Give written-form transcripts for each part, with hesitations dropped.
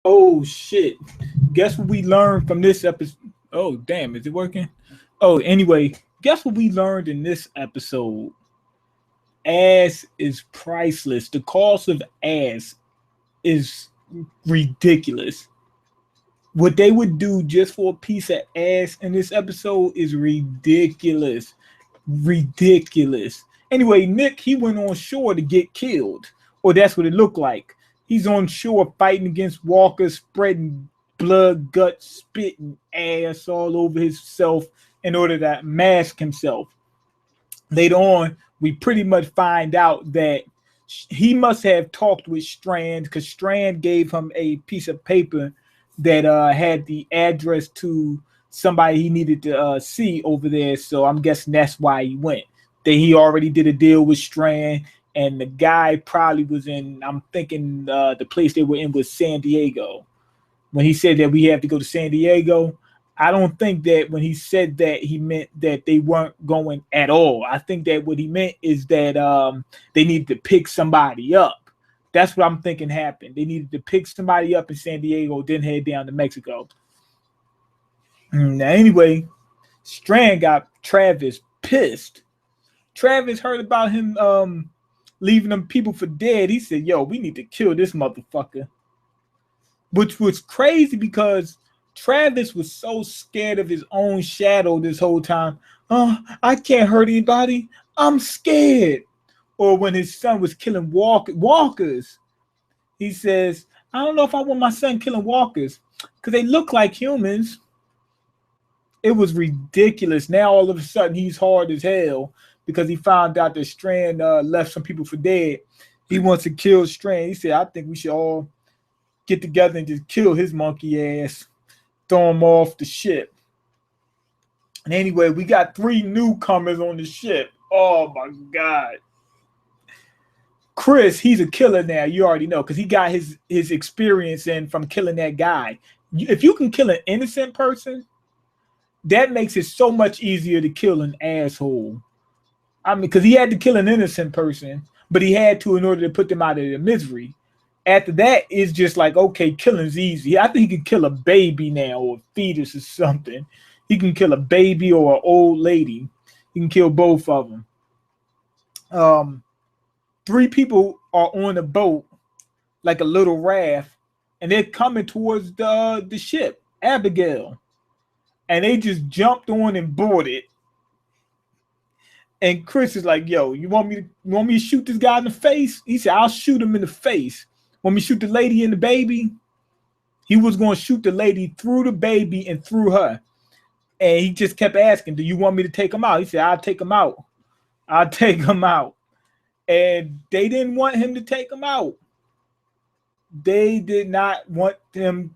Oh shit. Guess what we learned from this episode? Oh damn, is it working? Oh, anyway, guess what we learned in this episode? Ass is priceless. The cost of ass is ridiculous. What they would do just for a piece of ass in this episode is ridiculous. Ridiculous. Anyway, Nick, he went on shore to get killed. Or that's what it looked like. He's on shore fighting against walkers, spreading blood, guts, spitting ass all over himself in order to mask himself. Later on, we pretty much find out that he must have talked with Strand because Strand gave him a piece of paper that had the address to somebody he needed to see over there. So I'm guessing that's why he went. That he already did a deal with Strand, and the guy probably was in. I'm thinking the place they were in was San Diego. When he said that we have to go to San Diego, I don't think that when he said that he meant that they weren't going at all. I think that what he meant is that they needed to pick somebody up. That's what I'm thinking happened. They needed to pick somebody up in San Diego, then head down to Mexico. Now, anyway, Strand got Travis pissed. Travis heard about him leaving them people for dead. He said, yo, we need to kill this motherfucker. Which was crazy because Travis was so scared of his own shadow this whole time. Oh, I can't hurt anybody. I'm scared. Or when his son was killing walkers, he says, I don't know if I want my son killing walkers because they look like humans. It was ridiculous. Now all of a sudden he's hard as hell because he found out that Strand left some people for dead. He wants to kill Strand. He said, I think we should all get together and just kill his monkey ass, throw him off the ship. And anyway, we got 3 newcomers on the ship. Oh my God. Chris, he's a killer now. You already know because he got his experience in from killing that guy. If you can kill an innocent person, that makes it so much easier to kill an asshole. I mean, because he had to kill an innocent person, but he had to in order to put them out of their misery. After that, it's just like, okay, killing's easy. I think he can kill a baby now or a fetus or something. He can kill a baby or an old lady. He can kill both of them. 3 people are on a boat, like a little raft, and they're coming towards the ship, Abigail. And they just jumped on and boarded. And Chris is like, yo, you want me to shoot this guy in the face? He said, I'll shoot him in the face. Want me to shoot the lady and the baby? He was going to shoot the lady through the baby and through her. And he just kept asking, do you want me to take him out? He said, I'll take him out. I'll take him out. And they didn't want him to take him out. They did not want him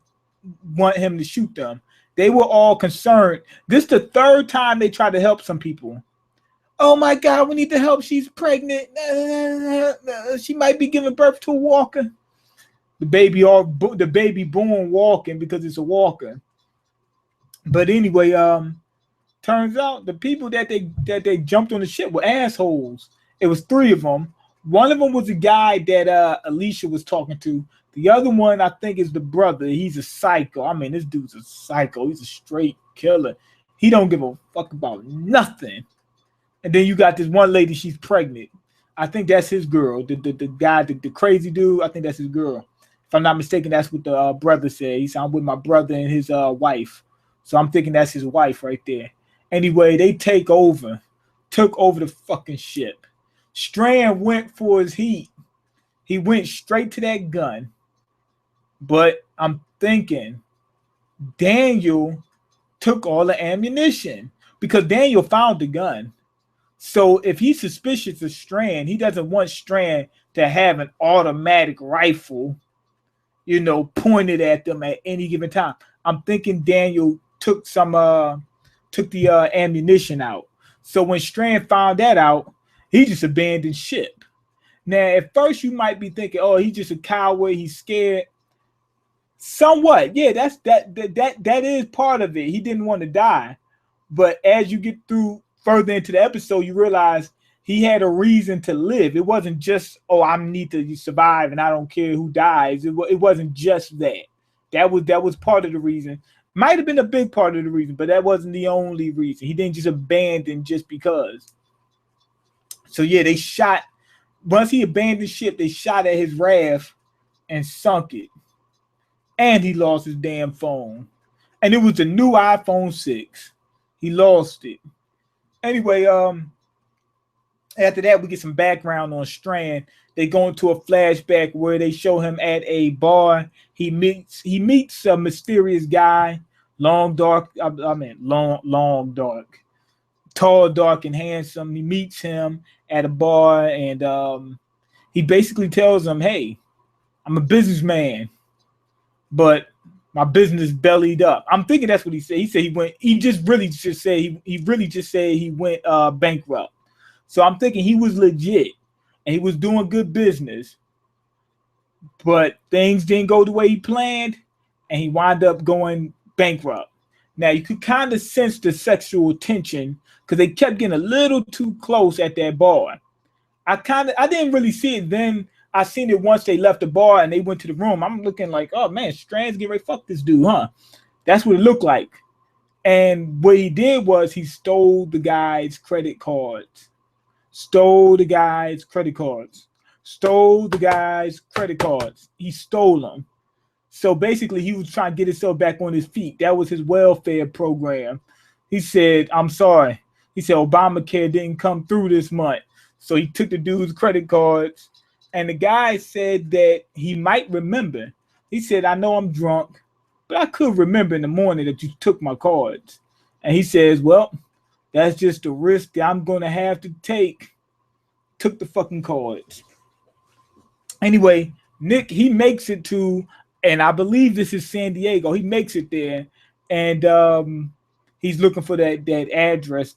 to shoot them. They were all concerned. This is the 3rd time they tried to help some people. Oh my God, we need to help. She's pregnant. She might be giving birth to a walker. The baby born walking because it's a walker. But anyway, turns out the people that they jumped on the ship were assholes. It was 3 of them. One of them was the guy that Alicia was talking to. The other one, I think, is the brother. He's a psycho. I mean, this dude's a psycho. He's a straight killer. He don't give a fuck about nothing. And then you got this one lady, she's pregnant. I think that's his girl. The guy, the crazy dude, I think that's his girl. If I'm not mistaken, that's what the brother said. He said, I'm with my brother and his wife. So I'm thinking that's his wife right there. Anyway, they took over the fucking ship. Strand went for his heat. He went straight to that gun. But I'm thinking Daniel took all the ammunition because Daniel found the gun. So if he's suspicious of Strand, he doesn't want Strand to have an automatic rifle, pointed at them at any given time. I'm thinking Daniel took the ammunition out. So when Strand found that out, he just abandoned ship. Now, at first you might be thinking, oh, he's just a coward, he's scared. Somewhat, yeah, that is part of it. He didn't want to die. But as you get further into the episode, you realize he had a reason to live. It wasn't just, oh, I need to survive and I don't care who dies. It wasn't just that. That was part of the reason. Might have been a big part of the reason, but that wasn't the only reason. He didn't just abandon just because. So yeah, they shot. Once he abandoned ship, they shot at his raft and sunk it. And he lost his damn phone. And it was a new iPhone 6. He lost it. Anyway, after that, we get some background on Strand. They go into a flashback where they show him at a bar. He meets a mysterious guy, long, dark, tall, dark, and handsome. He meets him at a bar, and he basically tells him, "Hey, I'm a businessman, but my business bellied up." I'm thinking that's what he said. He said he went. He really just said he went bankrupt. So I'm thinking he was legit and he was doing good business, but things didn't go the way he planned, and he wound up going bankrupt. Now you could kind of sense the sexual tension because they kept getting a little too close at that bar. I didn't really see it then. I seen it once they left the bar and they went to the room. I'm looking like, oh man, Strand's getting ready to fuck this dude, huh? That's what it looked like. And what he did was he stole the guy's credit cards. He stole them. So basically, he was trying to get himself back on his feet. That was his welfare program. He said, I'm sorry. He said Obamacare didn't come through this month. So he took the dude's credit cards. And the guy said that he might remember. He said, I know I'm drunk, but I could remember in the morning that you took my cards. And he says, well, that's just a risk that I'm going to have to take. Took the fucking cards. Anyway, Nick, he makes it to, and I believe this is San Diego. He makes it there, and he's looking for that address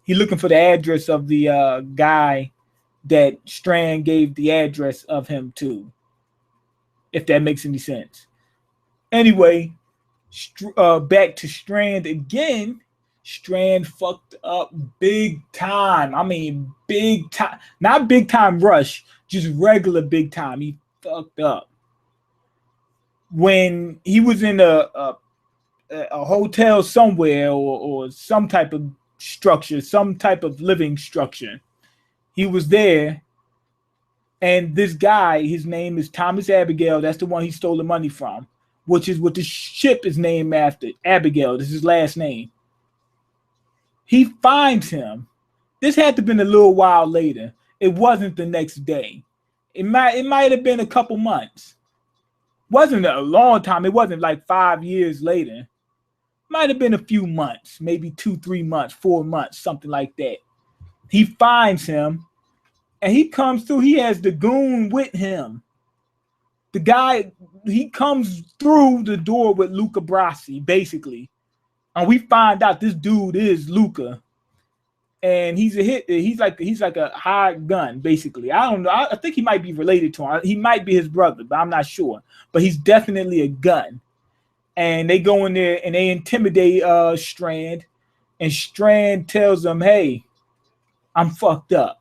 he's looking for the address of the guy that Strand gave the address of him to, if that makes any sense. Anyway, back to Strand again. Strand fucked up big time. I mean, big time. Not big time rush, just regular big time. He fucked up. When he was in a hotel somewhere or some type of structure, some type of living structure, he was there, and this guy, his name is Thomas Abigail. That's the one he stole the money from, which is what the ship is named after. Abigail, this is his last name. He finds him. This had to have been a little while later. It wasn't the next day. It might have been a couple months. Wasn't a long time. It wasn't like 5 years later. Might have been a few months, maybe 2-3 months, 4 months, something like that. He finds him, and he comes through. He has the goon with him. The guy, he comes through the door with Luca Brasi, basically. And we find out this dude is Luca. And he's a hit. He's like a hired gun, basically. I don't know. I think he might be related to him. He might be his brother, but I'm not sure. But he's definitely a gun. And they go in there and they intimidate Strand. And Strand tells them, hey, I'm fucked up.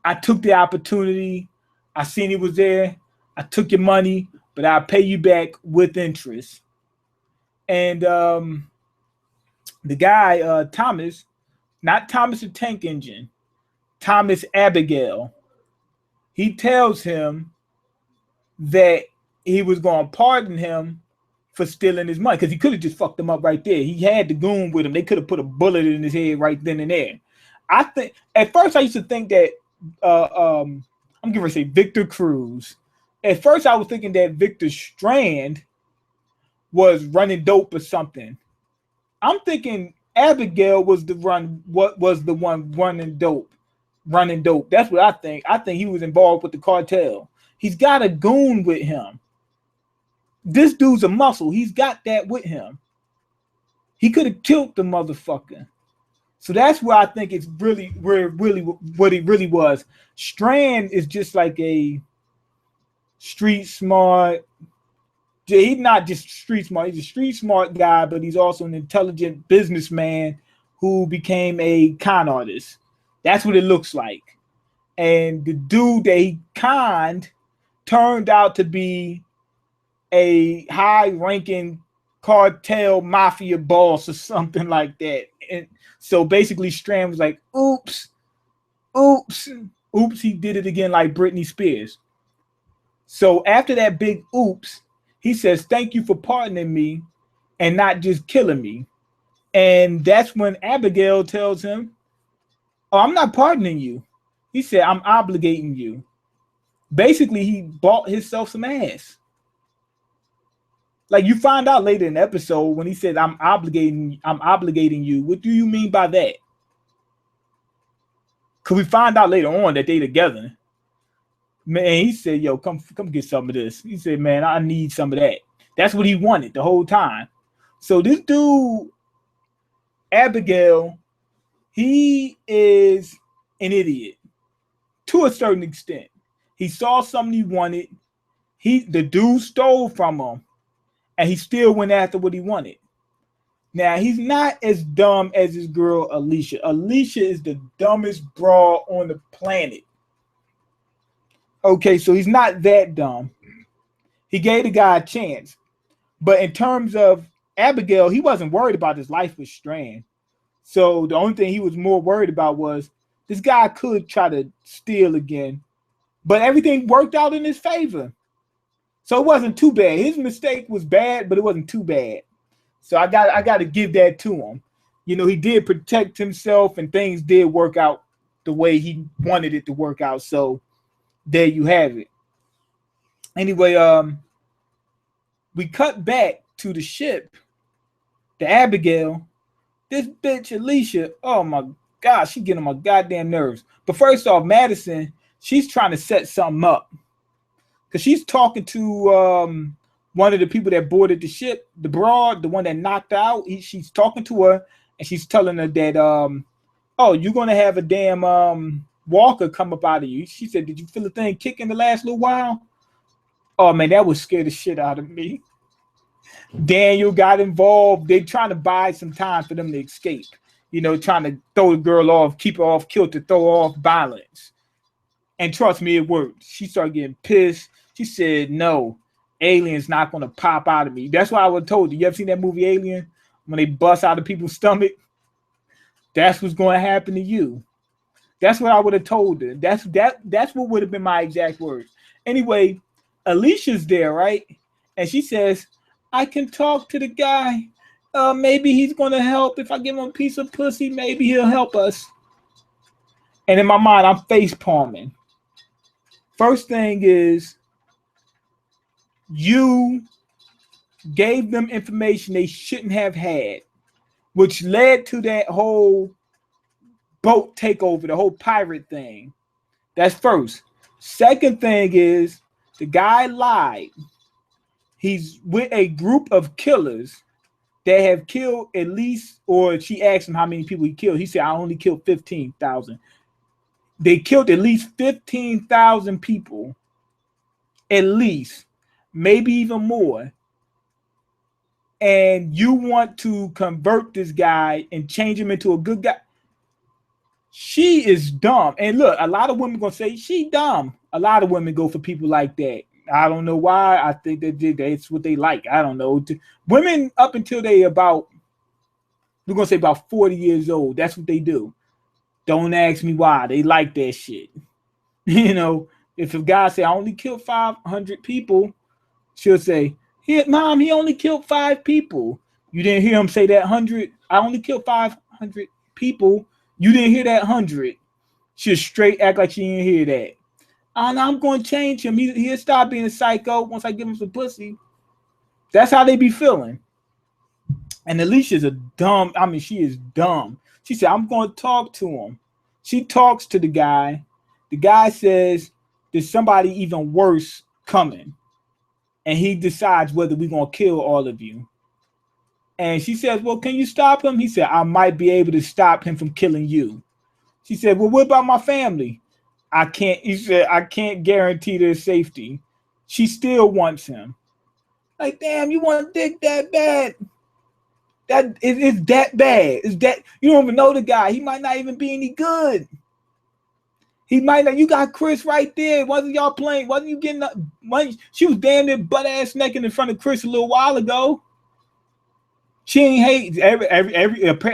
I took the opportunity. I seen he was there. I took your money, but I'll pay you back with interest. And the guy, Thomas, not Thomas the Tank Engine, Thomas Abigail, he tells him that he was going to pardon him for stealing his money, because he could have just fucked him up right there. He had the goon with him. They could have put a bullet in his head right then and there. I think at first I used to think that I'm going to say Victor Cruz. At first I was thinking that Victor Strand was running dope or something. I'm thinking Abigail was the one running dope. That's what I think. I think he was involved with the cartel. He's got a goon with him. This dude's a muscle. He's got that with him. He could have killed the motherfucker. So that's where I think it's what he really was. Strand is just like a street smart. He's not just street smart. He's a street smart guy, but he's also an intelligent businessman who became a con artist. That's what it looks like. And the dude that he conned turned out to be a high-ranking cartel mafia boss or something like that. And so basically Strand was like, oops, he did it again like Britney Spears. So after that big oops, he says, thank you for pardoning me and not just killing me. And that's when Abigail tells him, oh, I'm not pardoning you. He said, I'm obligating you. Basically, he bought himself some ass. Like you find out later in the episode when he said, I'm obligating you. What do you mean by that? Because we find out later on that they together. Man, he said, yo, come get some of this. He said, man, I need some of that. That's what he wanted the whole time. So this dude, Abigail, he is an idiot to a certain extent. He saw something he wanted. The dude stole from him, and he still went after what he wanted. Now, he's not as dumb as his girl, Alicia. Alicia is the dumbest broad on the planet. Okay, so he's not that dumb. He gave the guy a chance. But in terms of Abigail, he wasn't worried about his life with Strand. So the only thing he was more worried about was this guy could try to steal again. But everything worked out in his favor. So it wasn't too bad. His mistake was bad, but it wasn't too bad. So I got to give that to him. You know, he did protect himself and things did work out the way he wanted it to work out. So there you have it. Anyway, we cut back to the ship. The Abigail, this bitch Alicia, oh my God, she getting on my goddamn nerves. But first off, Madison, she's trying to set something up. Because she's talking to one of the people that boarded the ship, the broad, the one that knocked out. She's talking to her and she's telling her that, oh, you're going to have a damn walker come up out of you. She said, did you feel a thing kicking the last little while? Oh, man, that would scare the shit out of me. Daniel got involved. They're trying to buy some time for them to escape. You know, trying to throw the girl off, keep her off kilter, throw her off balance. And trust me, it worked. She started getting pissed. She said, no, alien's not going to pop out of me. That's why I would have told you. You ever seen that movie Alien? When they bust out of people's stomach? That's what's going to happen to you. That's what I would have told her. That's what would have been my exact words. Anyway, Alicia's there, right? And she says, I can talk to the guy. Maybe he's going to help. If I give him a piece of pussy, maybe he'll help us. And in my mind, I'm face palming. First thing is, you gave them information they shouldn't have had, which led to that whole boat takeover, the whole pirate thing. That's first. Second thing is, the guy lied. He's with a group of killers that have killed at least, or she asked him how many people he killed. He said, I only killed 15,000. They killed at least 15,000 people. At least. Maybe even more. And you want to convert this guy and change him into a good guy. She is dumb. And look, a lot of women going to say she dumb. A lot of women go for people like that. I don't know why. I think that's what they like. I don't know. Women up until they about, we're going to say about 40 years old. That's what they do. Don't ask me why. They like that shit. You know, if a guy say, I only killed 500 people, she'll say, Mom, he only killed 5 people. You didn't hear him say that 100. I only killed 500 people. You didn't hear that 100. She'll straight act like she didn't hear that. And I'm going to change him. He'll stop being a psycho once I give him some pussy. That's how they be feeling. And Alicia's a dumb. I mean, she is dumb. She said, I'm going to talk to him. She talks to the guy. The guy says, there's somebody even worse coming. And he decides whether we're going to kill all of you. And she says, well, can you stop him? He said, I might be able to stop him from killing you. She said, well, what about my family? I can't. He said, I can't guarantee their safety. She still wants him. Like, damn, you want dick that bad? It's that bad. It's that you don't even know the guy. He might not even be any good. He might not. You got Chris right there. Wasn't y'all playing? Wasn't you getting? She was damn near butt ass naked in front of Chris a little while ago. She ain't hate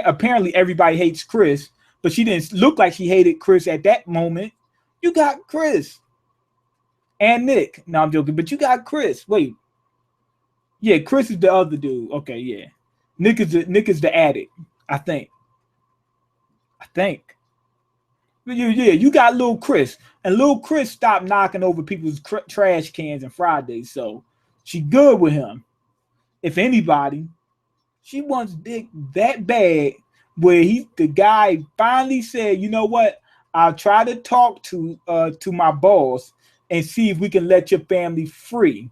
apparently everybody hates Chris, but she didn't look like she hated Chris at that moment. You got Chris and Nick. No, I'm joking, but you got Chris. Wait, yeah, Chris is the other dude. Okay, yeah, Nick is the addict. I think. Yeah, you got little Chris, and little Chris stopped knocking over people's trash cans on Fridays, so she good with him. If anybody, she wants Dick that bad, where the guy finally said, "You know what? I'll try to talk to my boss and see if we can let your family free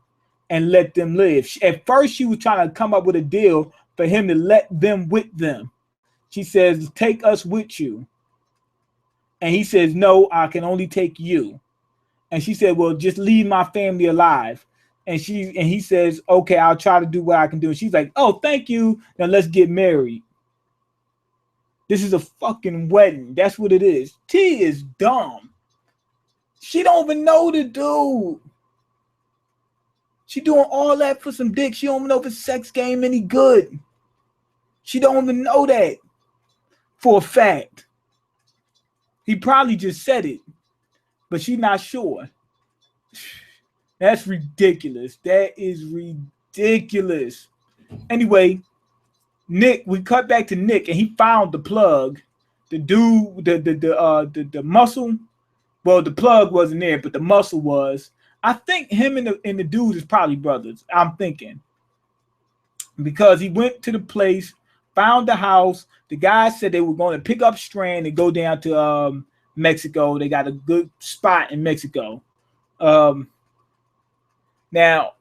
and let them live." At first, she was trying to come up with a deal for him to let them with them. She says, "Take us with you." And he says, "No, I can only take you." And she said, "Well, just leave my family alive." And he says, "Okay, I'll try to do what I can do." And she's like, "Oh, thank you. Now let's get married." This is a fucking wedding. That's what it is. T is dumb. She don't even know the dude. She doing all that for some dick. She don't even know if his sex game any good. She don't even know that for a fact. He probably just said it, but she's not sure. That's ridiculous. That is ridiculous. Anyway, Nick, we cut back to Nick, and he found the plug. The dude, the muscle. Well, the plug wasn't there, but the muscle was. I think him and the dude is probably brothers. I'm thinking, because he went to the place, found the house. The guy said they were going to pick up Strand and go down to Mexico. They got a good spot in Mexico. Now,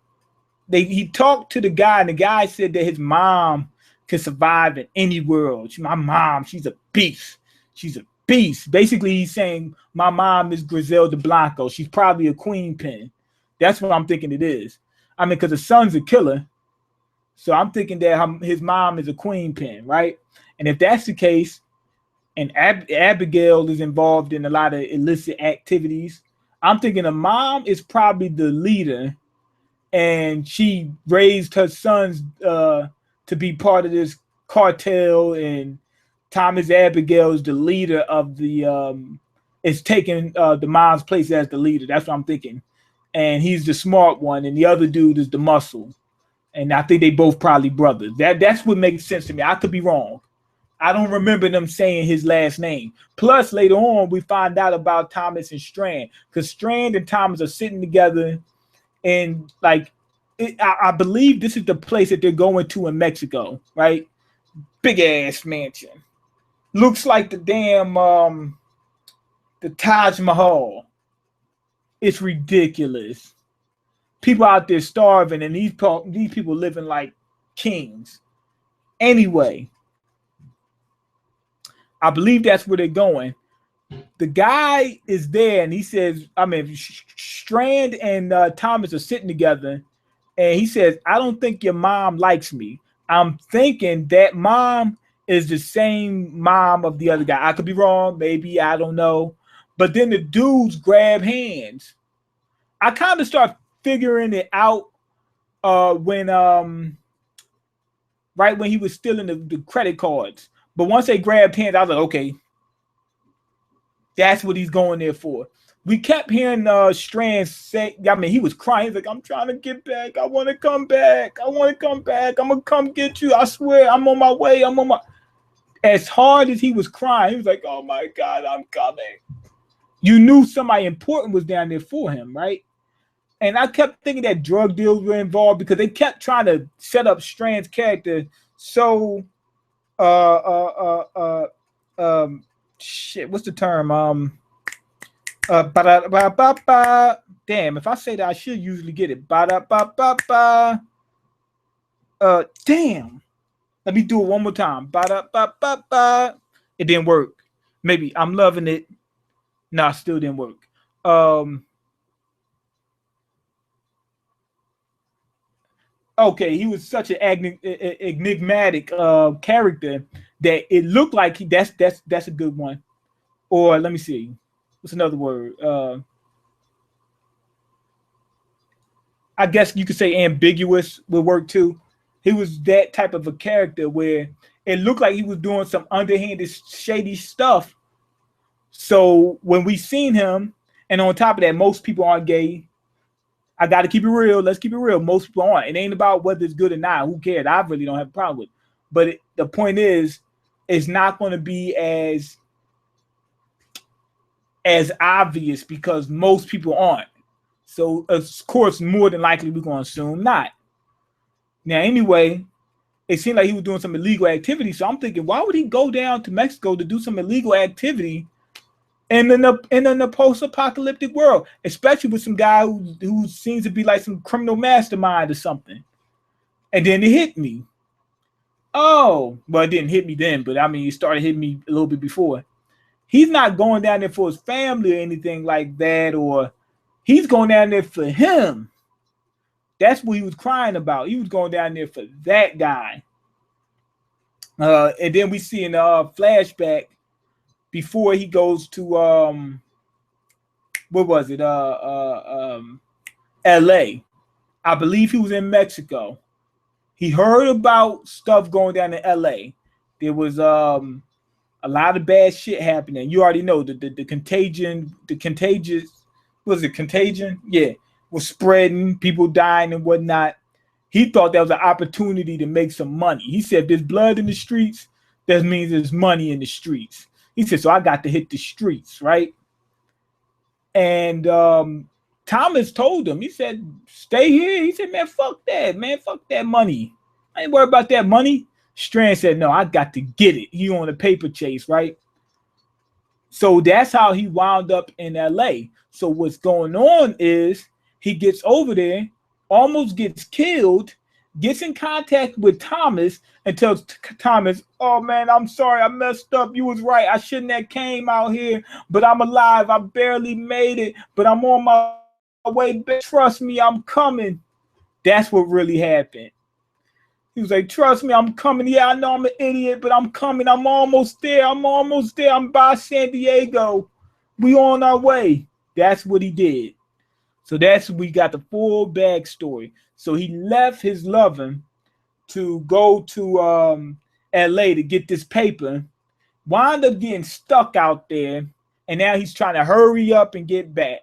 he talked to the guy, and the guy said that his mom can survive in any world. My mom, she's a beast. She's a beast. Basically, he's saying my mom is Griselda Blanco. She's probably a queen pin. That's what I'm thinking it is. I mean, because the son's a killer. So I'm thinking that his mom is a queen pin, right? And if that's the case, and Abigail is involved in a lot of illicit activities, I'm thinking the mom is probably the leader, and she raised her sons to be part of this cartel, and Thomas Abigail is the leader of is taking the mom's place as the leader. That's what I'm thinking. And he's the smart one, and the other dude is the muscle. And I think they both probably brothers. That's what makes sense to me. I could be wrong. I don't remember them saying his last name. Plus, later on, we find out about Thomas and Strand, because Strand and Thomas are sitting together, and I believe this is the place that they're going to in Mexico, right? Big ass mansion. Looks like the damn the Taj Mahal. It's ridiculous. People out there starving, and these people living like kings. Anyway, I believe that's where they're going. The guy is there, and he says, Strand and Thomas are sitting together, and he says, "I don't think your mom likes me. I'm thinking that mom is the same mom of the other guy. I could be wrong, maybe, I don't know." But then the dudes grab hands. I kind of start figuring it out when right when he was stealing the credit cards. But once they grabbed hands, I was like, okay, that's what he's going there for. We kept hearing Strand say, he was crying. He's like, "I'm trying to get back. I want to come back. I want to come back. I'm going to come get you. I swear, I'm on my way. As hard as he was crying, he was like, "Oh my God, I'm coming." You knew somebody important was down there for him, right? And I kept thinking that drug deals were involved, because they kept trying to set up Strand's character so shit, what's the term? Damn, if I say that, I should usually get it. Damn. Let me do it one more time. It didn't work. Maybe I'm loving it. No, it still didn't work. Okay, he was such an enigmatic character that it looked like that's a good one. Or let me see. what's another word? I guess you could say ambiguous would work too. He was that type of a character where it looked like he was doing some underhanded, shady stuff. So when we seen him, and on top of that, most people aren't gay. I got to keep it real. Let's keep it real. Most people aren't. It ain't about whether it's good or not. Who cares? I really don't have a problem with it. But the point is, it's not going to be as obvious because most people aren't. So, of course, more than likely, we're going to assume not. Now, anyway, it seemed like he was doing some illegal activity. So I'm thinking, why would he go down to Mexico to do some illegal activity in the post-apocalyptic world, especially with some guy who seems to be like some criminal mastermind or something? And then it hit me. Oh, well, it didn't hit me then, but I mean, it started hitting me a little bit before. He's not going down there for his family or anything like that, or he's going down there for him. That's what he was crying about. He was going down there for that guy. And then we see in the flashback before he goes to what was it? LA. I believe he was in Mexico. He heard about stuff going down in LA. There was a lot of bad shit happening. You already know the contagious, was it contagion? Yeah, was spreading, people dying and whatnot. He thought that was an opportunity to make some money. He said, if there's blood in the streets, that means there's money in the streets. He said, so I got to hit the streets, right? And Thomas told him, he said, stay here. He said, man, fuck that, man. Fuck that money. I ain't worried about that money. Strand said, no, I got to get it. He on a paper chase, right? So that's how he wound up in LA. So what's going on is he gets over there, almost gets killed, gets in contact with Thomas and tells Thomas, oh man, I'm sorry, I messed up. You was right. I shouldn't have came out here, but I'm alive. I barely made it, but I'm on my way. Trust me, I'm coming. That's what really happened. He was like, trust me, I'm coming. Yeah, I know I'm an idiot, but I'm coming. I'm almost there. I'm by San Diego. We on our way. That's what he did. So we got the full backstory. So he left his loving to go to LA to get this paper, wound up getting stuck out there, and now he's trying to hurry up and get back.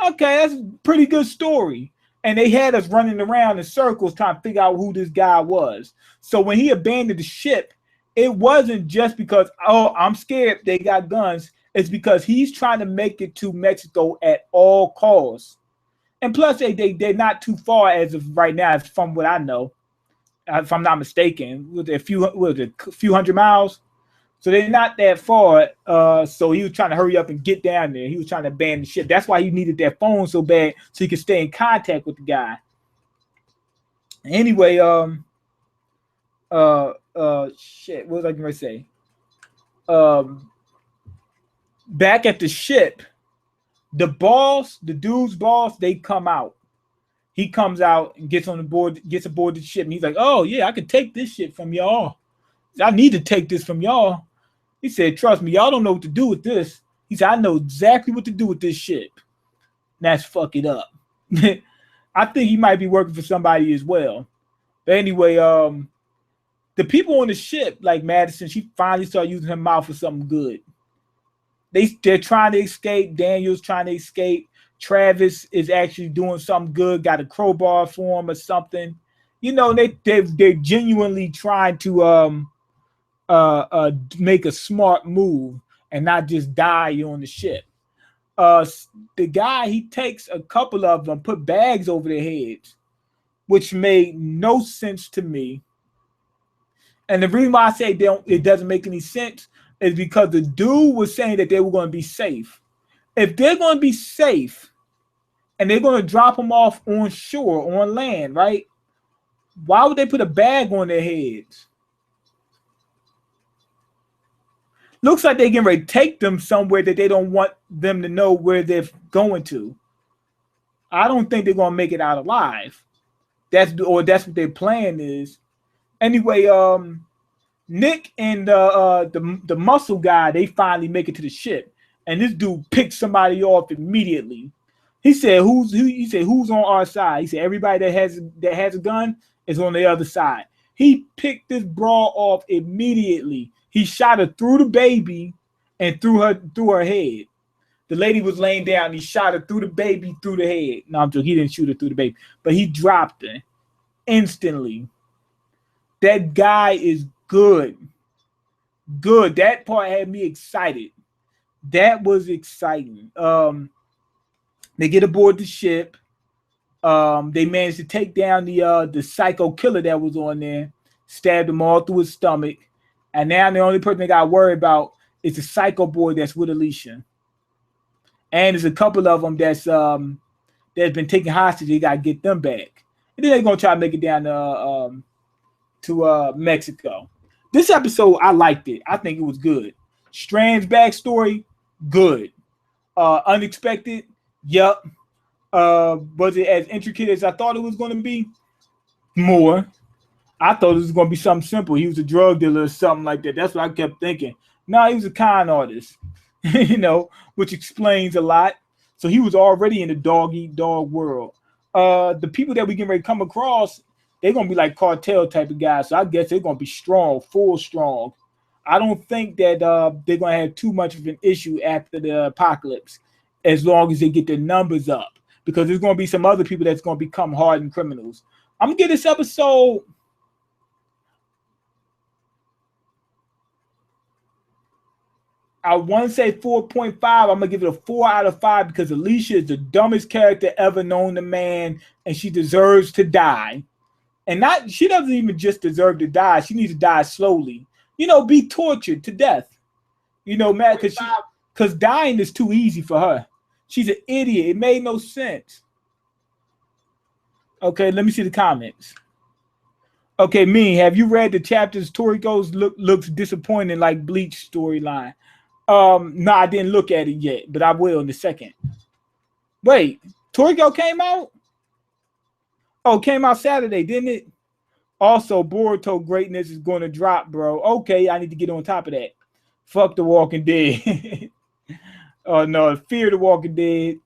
Okay, that's a pretty good story. And they had us running around in circles trying to figure out who this guy was. So when he abandoned the ship, it wasn't just because, oh, I'm scared they got guns. It's because he's trying to make it to Mexico at all costs. And plus, they're not too far as of right now, from what I know, if I'm not mistaken. Was it a few hundred miles? So they're not that far. So he was trying to hurry up and get down there. He was trying to abandon the ship. That's why he needed that phone so bad, so he could stay in contact with the guy. Anyway, shit, what was I going to say? Back at the ship, the dude's boss, they come out. He comes out and gets aboard the ship, and he's like, oh yeah, I could take this shit from y'all. I need to take this from y'all. He said, trust me, y'all don't know what to do with this. He said, I know exactly what to do with this ship. That's fuck it up. I think he might be working for somebody as well. But anyway, the people on the ship, like Madison, she finally started using her mouth for something good. They're trying to escape. Daniel's trying to escape. Travis is actually doing something good, got a crowbar for him or something. You know, they're genuinely trying to make a smart move and not just die on the ship. The guy, he takes a couple of them, put bags over their heads, which made no sense to me. And the reason why I say it doesn't make any sense is because the dude was saying that they were going to be safe. If they're going to be safe and they're going to drop them off on shore, on land, right? Why would they put a bag on their heads? Looks like they're getting ready to take them somewhere that they don't want them to know where they're going to. I don't think they're going to make it out alive. That's what their plan is. Anyway, Nick and the muscle guy, they finally make it to the ship. and this dude picked somebody off immediately. He said, who's on our side? He said, everybody that has a gun is on the other side. He picked this broad off immediately. He shot her through the baby and through her head. The lady was laying down. He shot her through the baby, through the head. No, I'm joking. He didn't shoot her through the baby, but he dropped her instantly. That guy is good. Good. That part had me excited. That was exciting. They get aboard the ship. They managed to take down the psycho killer that was on there, stabbed him all through his stomach, and now the only person they got to worry about is the psycho boy that's with Alicia. And there's a couple of them that's been taken hostage. They got to get them back, and then they're gonna try to make it down to Mexico. This episode, I liked it. I think it was good. Strand's backstory, good. Unexpected, yup. Was it as intricate as I thought it was going to be? More. I thought it was going to be something simple. He was a drug dealer or something like that. That's what I kept thinking. No, he was a con artist, which explains a lot. So he was already in the dog-eat-dog world. The people that we can ready to come across, they're going to be like cartel type of guys. So I guess they're going to be strong, full strong. I don't think that they're going to have too much of an issue after the apocalypse as long as they get their numbers up. Because there's going to be some other people that's going to become hardened criminals. I'm going to give this episode... I want to say 4.5. I'm going to give it a 4 out of 5 because Alicia is the dumbest character ever known to man, and she deserves to die. And she doesn't even just deserve to die. She needs to die slowly. Be tortured to death. Matt, because dying is too easy for her. She's an idiot. It made no sense. Okay, let me see the comments. Okay, Miyn, have you read the chapters Toriko's looks disappointing like Bleach storyline? No, I didn't look at it yet, but I will in a second. Wait, Toriko came out? Oh, came out Saturday, didn't it? Also, Boruto greatness is going to drop, bro. Okay, I need to get on top of that. Fuck The Walking Dead. Oh, no, Fear the Walking Dead.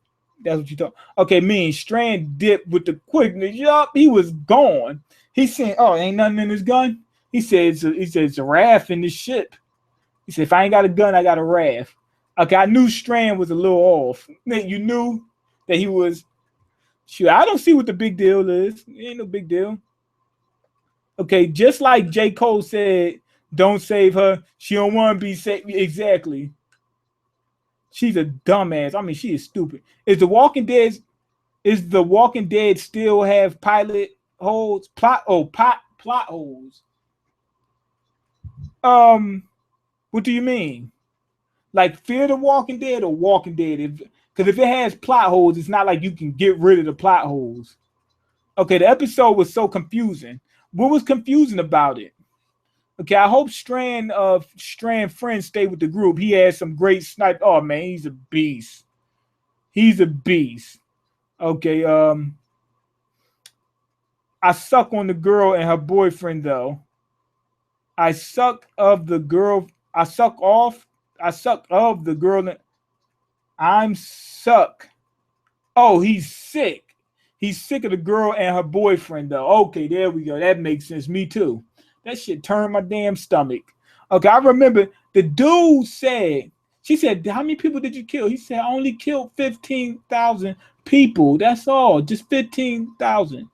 That's what you thought. Okay, Miyn, Strand dipped with the quickness. Yup, he was gone. He said, oh, ain't nothing in his gun? He said, it's a raft in this ship. He said, if I ain't got a gun, I got a raft. Okay, I knew Strand was a little off. You knew that he was... Sure, I don't see what the big deal is. It ain't no big deal. Okay, just like J. Cole said, don't save her. She don't want to be saved. Exactly. She's a dumbass. I mean, she is stupid. Is The Walking Dead still have pilot holes? Plot holes. What do you mean? Like Fear the Walking Dead or Walking Dead? Because if it has plot holes, it's not like you can get rid of the plot holes. Okay, the episode was so confusing. What was confusing about it? Okay, I hope Strand friends stay with the group. He has some great snipe. Oh man, he's a beast. He's a beast. Okay, I suck on the girl and her boyfriend though. I suck of the girl. I suck of the girl. I'm suck. Oh, he's sick. He's sick of the girl and her boyfriend, though. Okay, there we go. That makes sense. Me too. That shit turned my damn stomach. Okay, I remember the dude said, she said, how many people did you kill? He said, I only killed 15,000 people. That's all. Just 15,000.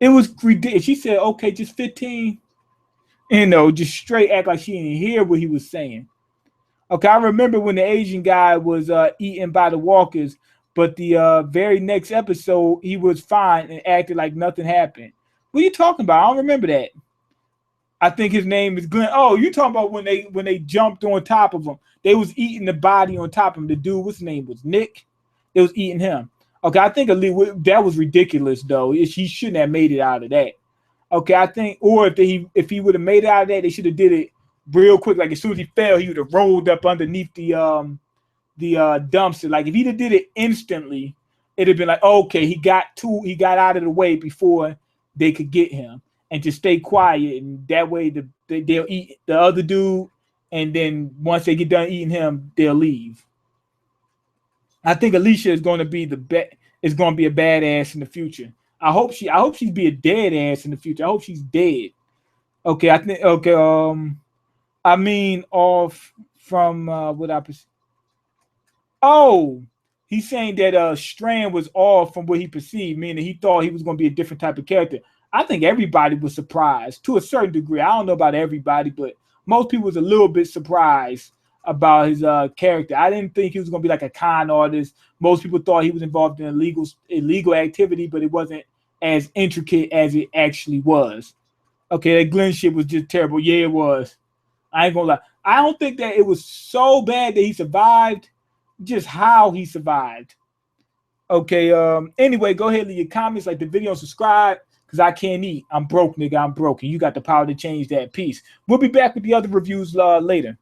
It was ridiculous. She said, okay, just 15. Just straight act like she didn't hear what he was saying. Okay, I remember when the Asian guy was eaten by the walkers, but the very next episode, he was fine and acted like nothing happened. What are you talking about? I don't remember that. I think his name is Glenn. Oh, you talking about when they jumped on top of him. They was eating the body on top of him. The dude, what's his name, was Nick? They was eating him. Okay, I think that was ridiculous, though. He shouldn't have made it out of that. Okay, I think, or if he would have made it out of that, they should have did it real quick. Like as soon as he fell, he would have rolled up underneath the dumpster. Like if he did it instantly, it'd have been like, okay, he got out of the way before they could get him, and just stay quiet, and that way they'll eat the other dude, and then once they get done eating him, they'll leave. I think Alicia is going to be is going to be a badass in the future. I hope she's be a dead ass in the future. I hope she's dead. Okay, I think okay. I mean, off from what I. Oh, he's saying that Strand was off from what he perceived, meaning he thought he was going to be a different type of character. I think everybody was surprised to a certain degree. I don't know about everybody, but most people was a little bit surprised about his character. I didn't think he was going to be like a con artist. Most people thought he was involved in illegal activity, but it wasn't as intricate as it actually was. Okay, that Glenn shit was just terrible. Yeah, it was. I ain't gonna lie. I don't think that it was so bad that he survived, just how he survived. Okay, anyway, go ahead and leave your comments, like the video, and subscribe, because I can't eat. I'm broke, nigga. I'm broke. And you got the power to change that. Peace. We'll be back with the other reviews later.